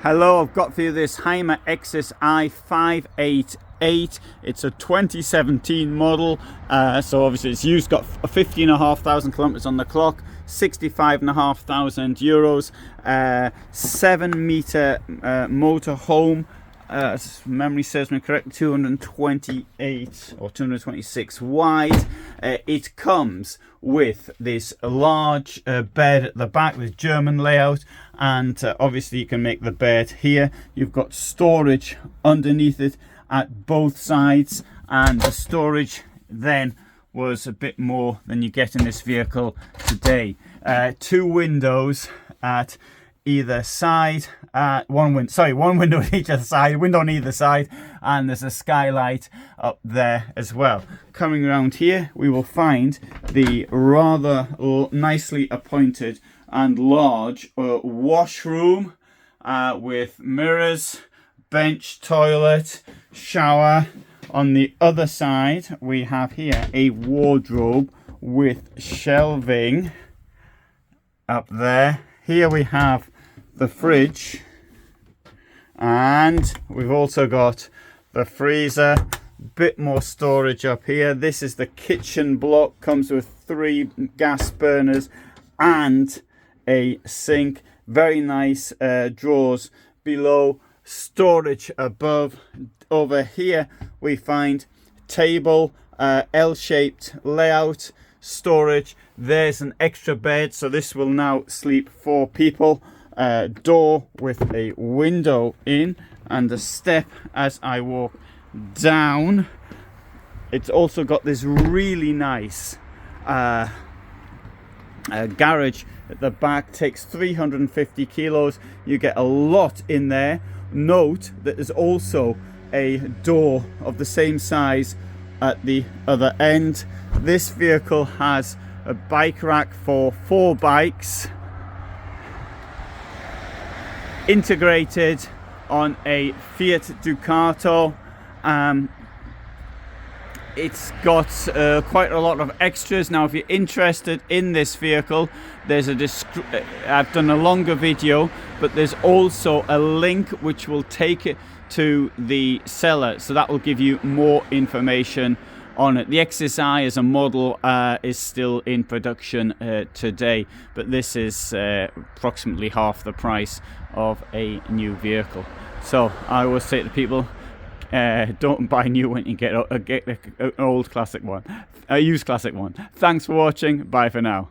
Hello, I've got for you this Hymer Exsis i588. It's a 2017 model, so obviously it's used, got 15,500 kilometers on the clock, 65,500 euros, 7-meter motorhome. Memory serves me correct, 228 or 226 wide. It comes with this large bed at the back with German layout, and obviously you can make the bed here. You've got storage underneath it at both sides, and the storage then was a bit more than you get in this vehicle today. Two windows at either side, one window at each side, window on either side, and there's a skylight up there as well. Coming around here, we will find the rather nicely appointed and large washroom with mirrors, bench, toilet, shower. On the other side, we have here a wardrobe with shelving up there. Here we have the fridge, and we've also got the freezer, bit more storage up here. This is the kitchen block, comes with 3 gas burners and a sink. Very nice drawers below, storage above. Over here we find table, L-shaped layout, storage. There's an extra bed, so this will now sleep 4 people. Door with a window in and a step as I walk down. It's also got this really nice garage at the back. Takes 350 kilos. You get a lot in there. Note that there's also a door of the same size at the other end. This vehicle has a bike rack for 4 bikes, integrated on a Fiat Ducato. It's got quite a lot of extras. Now, if you're interested in this vehicle, there's I've done a longer video, but there's also a link which will take it to the seller, so that will give you more information on it. The Exsis I as a model is still in production today, but this is approximately half the price of a new vehicle. So I always say to people, don't buy new when you get an old classic one, a used classic one. Thanks for watching. Bye for now.